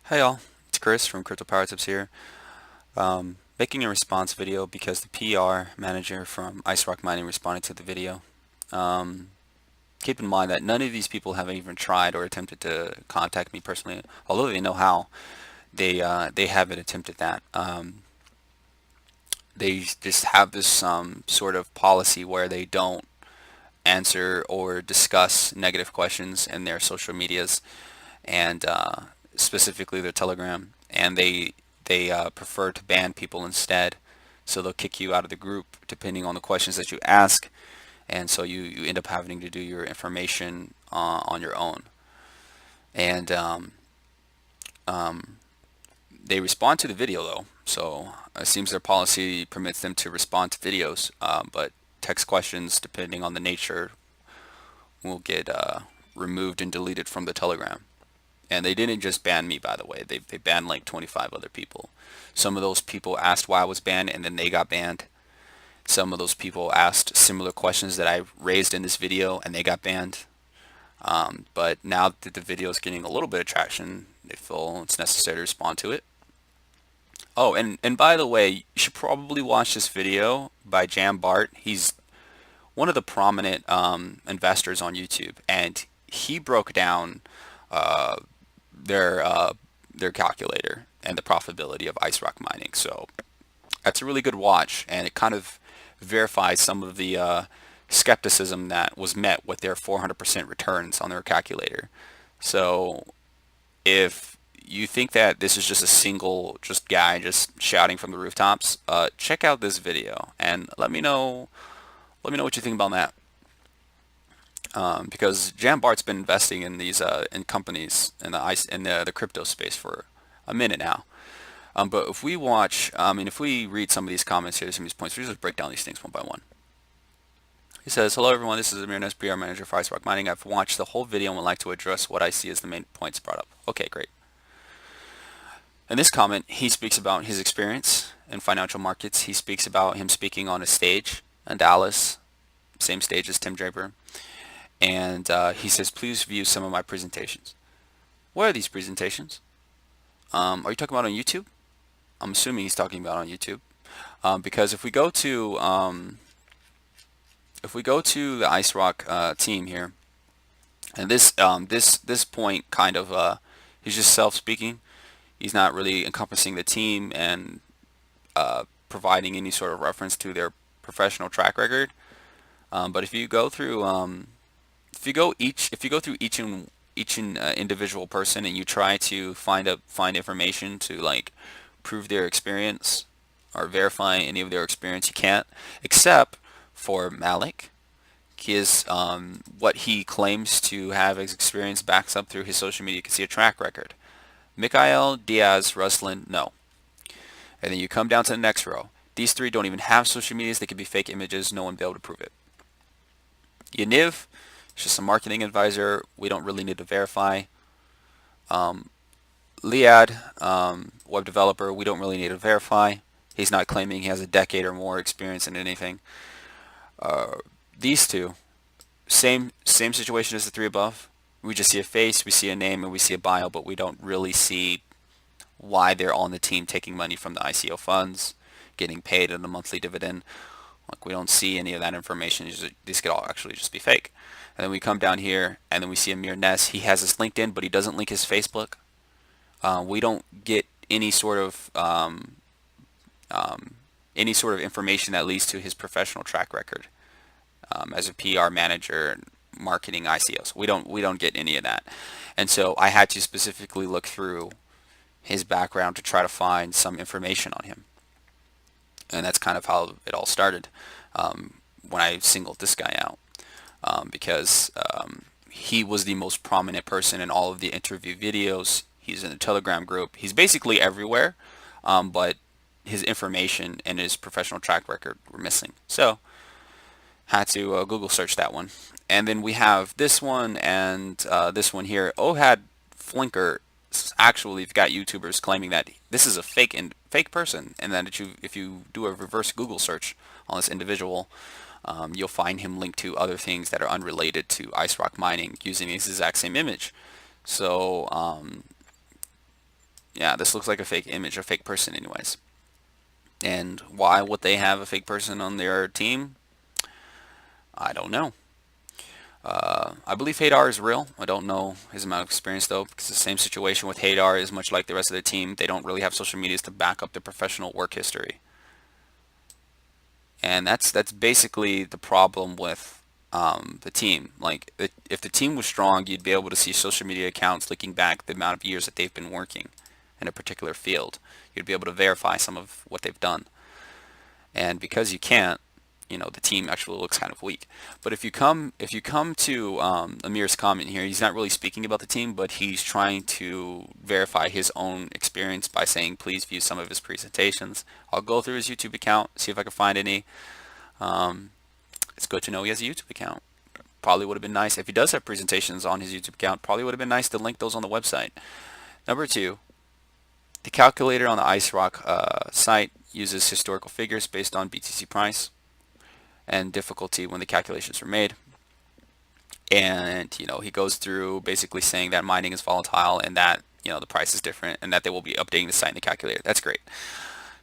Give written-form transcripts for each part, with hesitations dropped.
Hey all, it's Chris from Crypto Power Tips here. Making a response video because the PR manager from Ice Rock Mining responded to the video. Um, Keep in mind that none of these people have even tried or attempted to contact me personally, although they know how. They haven't attempted that. They just have this sort of policy where they don't answer or discuss negative questions in their social medias and specifically their Telegram, and they prefer to ban people instead. So they'll kick you out of the group depending on the questions that you ask, and so you end up having to do your information on your own. And um, they respond to the video though, so it seems their policy permits them to respond to videos, but text questions, depending on the nature, will get removed and deleted from the Telegram. And they didn't just ban me, by the way. They banned like 25 other people. Some of those people asked why I was banned, and then they got banned. Some of those people asked similar questions that I raised in this video, and they got banned. But now that the video is getting a little bit of traction, they feel it's necessary to respond to it. Oh, and by the way, you should probably watch this video by Jam Bart. He's one of the prominent investors on YouTube, and he broke down uh, their uh, their calculator and the profitability of ice rock mining. So that's a really good watch, and it kind of verifies some of the skepticism that was met with their 400% returns on their calculator. So if you think that this is just a single just guy just shouting from the rooftops, check out this video and let me know what you think about that. Because Jan Bart's been investing in these in companies in the crypto space for a minute now. But if we watch, if we read some of these comments here, some of these points, we just break down these things one by one. He says, "Hello everyone, this is Amir, PR manager for Icerock Mining. I've watched the whole video and would like to address what I see as the main points brought up." Okay, great. In this comment, he speaks about his experience in financial markets. He speaks about him speaking on a stage in Dallas, same stage as Tim Draper. And he says, please view some of my presentations. What are these presentations? Are you talking about on YouTube? I'm assuming he's talking about on YouTube. Because if we go to the Ice Rock team here, and this point kind of he's just self-speaking. He's not really encompassing the team and providing any sort of reference to their professional track record. But if you go through if you go through each individual person and you try to find information to like prove their experience or verify any of their experience, you can't, except for Malik. His what he claims to have as experience backs up through his social media. You can see a track record. Mikhail, Diaz, Ruslan, no. And then you come down to the next row. These three don't even have social medias. They could be fake images. No one will be able to prove it. Yaniv, it's just a marketing advisor. We don't really need to verify. Liad, web developer. We don't really need to verify. He's not claiming he has a decade or more experience in anything. These two, same situation as the three above. We just see a face, we see a name, and we see a bio, but we don't really see why they're on the team taking money from the ICO funds, getting paid in a monthly dividend. Like, we don't see any of that information. These could all actually just be fake. And then we come down here, and then we see Amir Ness. He has his LinkedIn, but he doesn't link his Facebook. We don't get any sort of information that leads to his professional track record as a PR manager and marketing ICOs. We don't get any of that. And so I had to specifically look through his background to try to find some information on him. And that's kind of how it all started when I singled this guy out, because he was the most prominent person in all of the interview videos. He's in the Telegram group. He's basically everywhere, but his information and his professional track record were missing. So had to Google search that one. And then we have this one and this one here. Ohad Flinker. Actually, you've got YouTubers claiming that this is a fake person, and that if you do a reverse Google search on this individual, you'll find him linked to other things that are unrelated to ice rock mining using this exact same image. So yeah, this looks like a fake image, a fake person anyways. And why would they have a fake person on their team? I don't know. I believe Hadar is real. I don't know his amount of experience though, because the same situation with Hadar is much like the rest of the team. They don't really have social medias to back up their professional work history, and that's basically the problem with the team. Like, if the team was strong, you'd be able to see social media accounts looking back the amount of years that they've been working in a particular field. You'd be able to verify some of what they've done, and because you can't, the team actually looks kind of weak. But if you come to Amir's comment here, he's not really speaking about the team, but he's trying to verify his own experience by saying, please view some of his presentations. I'll go through his YouTube account, see if I can find any. It's good to know he has a YouTube account. Probably would have been nice if he does have presentations on his YouTube account. Probably would have been nice to link those on the website. Number two, the calculator on the IceRock site uses historical figures based on BTC price and difficulty when the calculations were made. And he goes through basically saying that mining is volatile and that the price is different and that they will be updating the site in the calculator. That's great.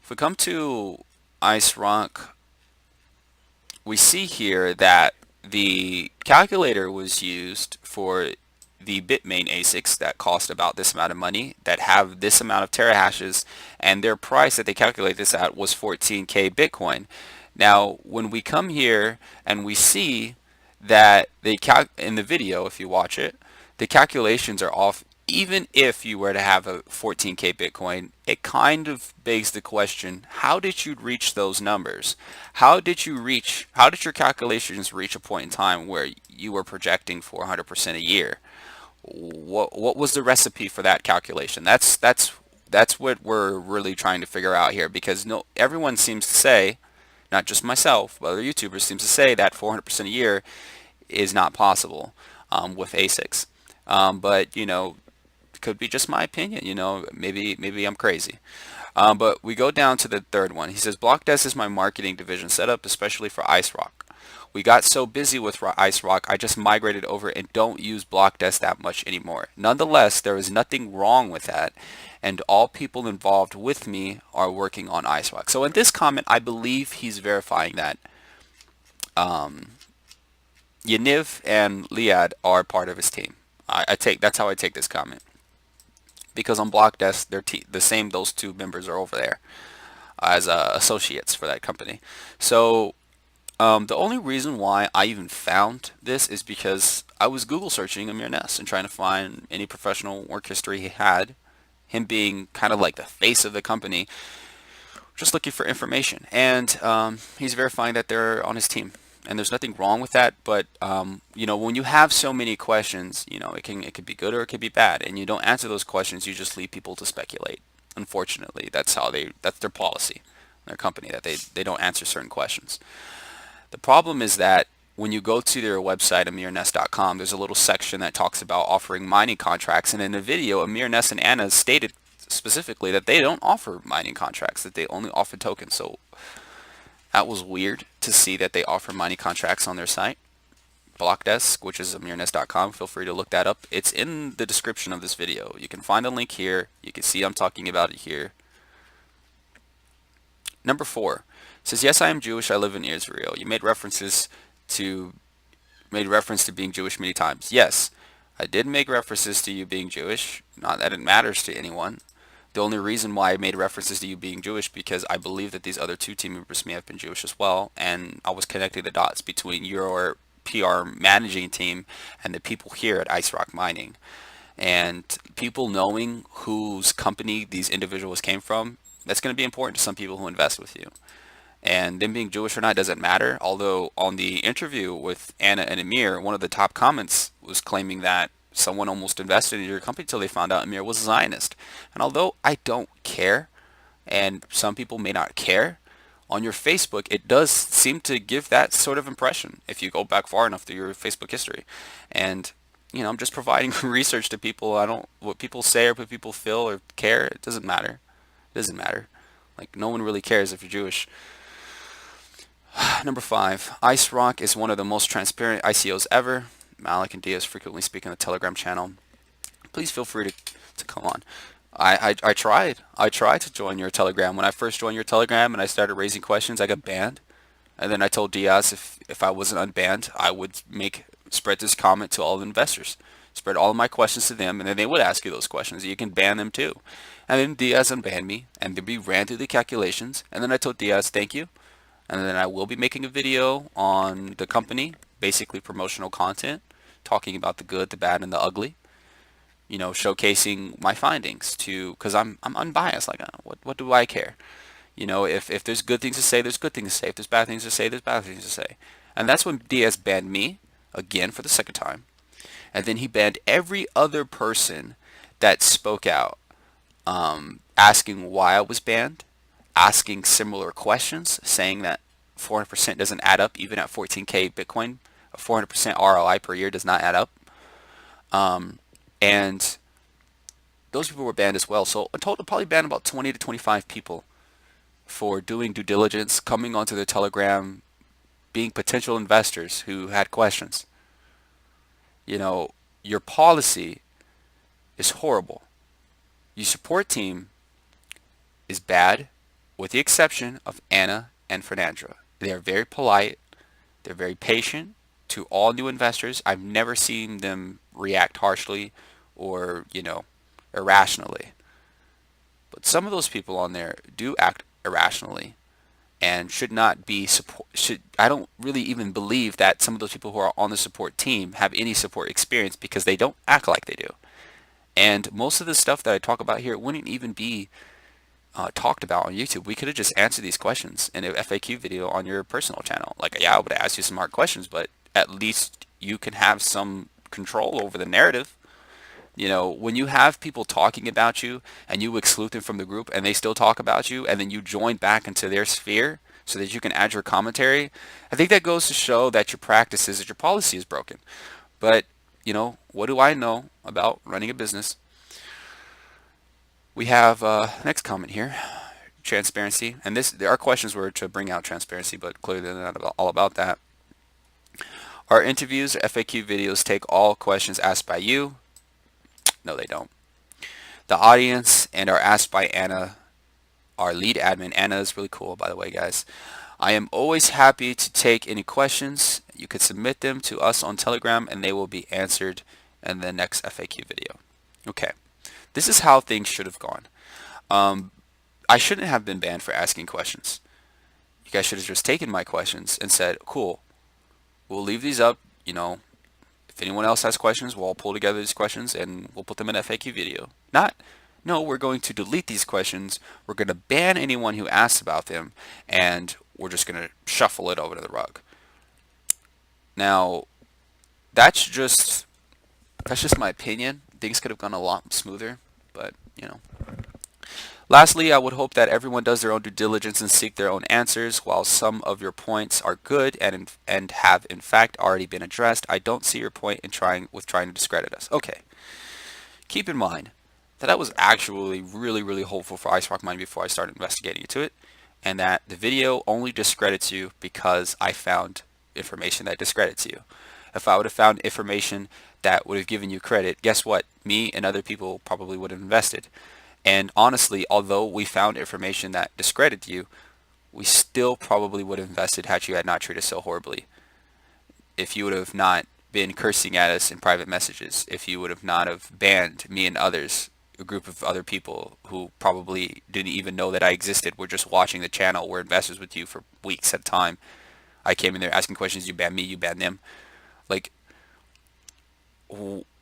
If we come to IceRock, we see here that the calculator was used for the Bitmain ASICs that cost about this amount of money, that have this amount of terahashes, and their price that they calculate this at was 14K Bitcoin. Now, when we come here and we see that in the video, if you watch it, the calculations are off. Even if you were to have a 14K Bitcoin, it kind of begs the question, how did you reach those numbers? How did your calculations reach a point in time where you were projecting for 100% a year? What was the recipe for that calculation? That's what we're really trying to figure out here, because everyone seems to say, not just myself, but other YouTubers seems to say that 400% a year is not possible with ASICs. But it could be just my opinion. Maybe I'm crazy. But we go down to the third one. He says, Blockdesk is my marketing division set up especially for IceRock. We got so busy with IceRock, I just migrated over and don't use Blockdesk that much anymore. Nonetheless, there is nothing wrong with that, and all people involved with me are working on IceRock. So in this comment, I believe he's verifying that Yaniv and Liad are part of his team. That's how I take this comment, because on Blockdesk, the same. Those two members are over there as associates for that company. So the only reason why I even found this is because I was Google searching Amir Ness and trying to find any professional work history he had, him being kind of like the face of the company, just looking for information. And he's verifying that they're on his team. And there's nothing wrong with that, but when you have so many questions, it could be good or it could be bad, and you don't answer those questions, you just leave people to speculate. Unfortunately, that's their policy, their company, that they don't answer certain questions. The problem is that when you go to their website, amirness.com, there's a little section that talks about offering mining contracts, and in the video, Amir Ness and Anna stated specifically that they don't offer mining contracts, that they only offer tokens. So that was weird to see that they offer mining contracts on their site. Blockdesk, which is amirness.com, feel free to look that up. It's in the description of this video. You can find a link here. You can see I'm talking about it here. Number 4 says, yes, I am Jewish. I live in Israel. You made reference to being Jewish many times. Yes, I did make references to you being Jewish. Not that it matters to anyone. The only reason why I made references to you being Jewish, because I believe that these other two team members may have been Jewish as well, and I was connecting the dots between your PR managing team and the people here at IceRock Mining. And people knowing whose company these individuals came from, that's going to be important to some people who invest with you. And them being Jewish or not doesn't matter, although on the interview with Anna and Amir, one of the top comments was claiming that someone almost invested in your company until they found out Amir was a Zionist. And although I don't care, and some people may not care, on your Facebook, it does seem to give that sort of impression if you go back far enough through your Facebook history. And I'm just providing research to people. What people say or what people feel or care, it doesn't matter. It doesn't matter. Like, no one really cares if you're Jewish. Number 5, IceRock is one of the most transparent ICOs ever. Malik and Diaz frequently speak on the Telegram channel. Please feel free to come on. I tried. I tried to join your Telegram. When I first joined your Telegram and I started raising questions, I got banned. And then I told Diaz if I wasn't unbanned, I would spread this comment to all the investors. Spread all of my questions to them, and then they would ask you those questions. You can ban them too. And then Diaz unbanned me, and then we ran through the calculations. And then I told Diaz, thank you. And then I will be making a video on the company, basically promotional content, talking about the good, the bad, and the ugly. Showcasing my findings because I'm unbiased. Like, what do I care? If there's good things to say, there's good things to say. If there's bad things to say, there's bad things to say. And that's when Diaz banned me again for the second time. And then he banned every other person that spoke out, asking why I was banned, asking similar questions, saying that 400% doesn't add up even at 14K Bitcoin. A 400% ROI per year does not add up. And those people were banned as well. So in total, probably banned about 20 to 25 people for doing due diligence, coming onto the Telegram, being potential investors who had questions. Your policy is horrible. Your support team is bad, with the exception of Anna and Fernandra. They are very polite. They're very patient to all new investors. I've never seen them react harshly or, irrationally. But some of those people on there do act irrationally and should not be support. I don't really even believe that some of those people who are on the support team have any support experience because they don't act like they do. And most of the stuff that I talk about here wouldn't even be talked about on YouTube. We could have just answered these questions in a FAQ video on your personal channel. Like, yeah, I would ask you some hard questions, but at least you can have some control over the narrative. When you have people talking about you and you exclude them from the group and they still talk about you and then you join back into their sphere so that you can add your commentary, I think that goes to show that your practices, that your policy is broken. But, what do I know about running a business? We have next comment here, transparency. And our questions were to bring out transparency, but clearly they're not all about that. Our interviews, FAQ videos take all questions asked by you. No, they don't. The audience and are asked by Anna, our lead admin. Anna is really cool, by the way, guys. I am always happy to take any questions. You could submit them to us on Telegram and they will be answered in the next FAQ video. Okay, this is how things should have gone. I shouldn't have been banned for asking questions. You guys should have just taken my questions and said, cool, we'll leave these up. If anyone else has questions, we'll all pull together these questions and we'll put them in a FAQ video. No, we're going to delete these questions. We're going to ban anyone who asks about them, and we're just going to shuffle it over to the rug. Now, that's just my opinion. Things could have gone a lot smoother, but Lastly, I would hope that everyone does their own due diligence and seek their own answers. While some of your points are good and have in fact already been addressed, I don't see your point in trying to discredit us. Okay. Keep in mind that I was actually really, really hopeful for IceRock Mining before I started investigating into it, and that the video only discredits you because I found information that discredits you. If I would have found information that would have given you credit, guess what? Me and other people probably would have invested. And honestly, although we found information that discredited you, we still probably would have invested had you had not treated us so horribly. If you would have not been cursing at us in private messages, if you would have not have banned me and others, a group of other people who probably didn't even know that I existed, were just watching the channel, were investors with you for weeks at a time. I came in there asking questions, you banned me, you banned them. Like,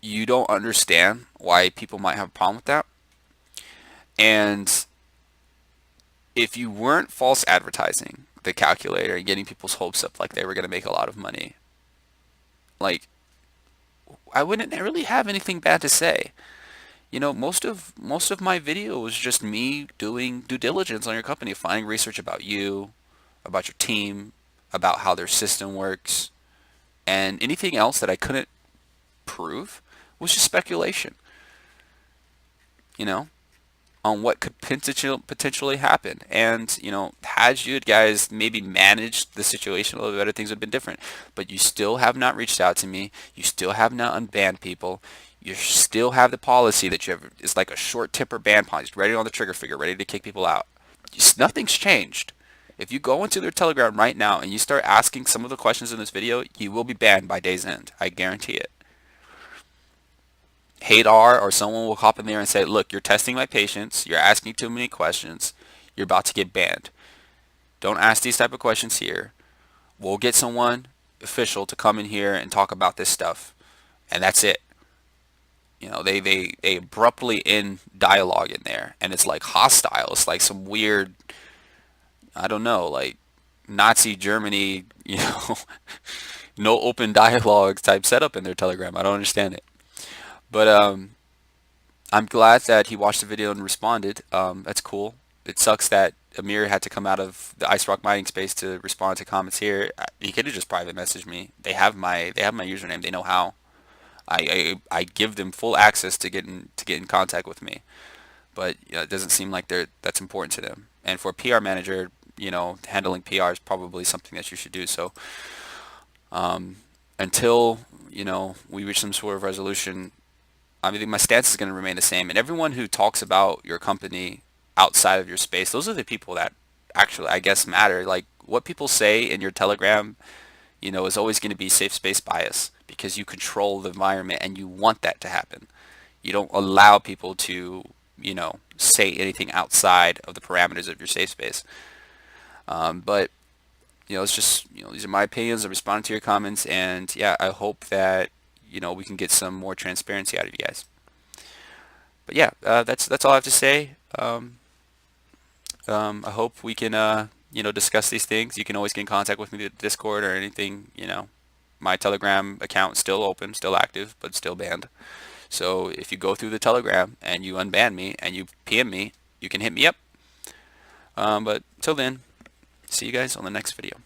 you don't understand why people might have a problem with that. And if you weren't false advertising the calculator and getting people's hopes up like they were going to make a lot of money, like, I wouldn't really have anything bad to say. Most of my video was just me doing due diligence on your company, finding research about you, about your team, about how their system works, and anything else that I couldn't prove was just speculation. You know, on what could potentially happen. And, had you guys maybe managed the situation a little better, things would have been different. But you still have not reached out to me. You still have not unbanned people. You still have the policy that you have. It's like a short temper ban policy, just ready on the trigger finger, ready to kick people out. Nothing's changed. If you go into their Telegram right now and you start asking some of the questions in this video, you will be banned by day's end. I guarantee it. Hadar or someone will hop in there and say, look, you're testing my patience. You're asking too many questions. You're about to get banned. Don't ask these type of questions here. We'll get someone official to come in here and talk about this stuff. And that's it. They abruptly end dialogue in there. And it's like hostile. It's like some weird, I don't know, like Nazi Germany, no open dialogue type setup in their Telegram. I don't understand it. But I'm glad that he watched the video and responded. That's cool. It sucks that Amir had to come out of the Ice Rock mining space to respond to comments here. He could have just private messaged me. They have my username. They know how. I give them full access to get in contact with me. But it doesn't seem like that's important to them. And for a PR manager, handling PR is probably something that you should do. So until we reach some sort of resolution, I mean, my stance is going to remain the same. And everyone who talks about your company outside of your space, those are the people that actually, I guess, matter. Like what people say in your Telegram, is always going to be safe space bias because you control the environment and you want that to happen. You don't allow people to, say anything outside of the parameters of your safe space. But it's just, these are my opinions. I responded to your comments, and yeah, I hope that we can get some more transparency out of you guys. But yeah, that's all I have to say. I hope we can discuss these things. You can always get in contact with me through Discord or anything. My Telegram account is still open, still active, but still banned. So if you go through the Telegram and you unban me and you PM me, you can hit me up. But till then, see you guys on the next video.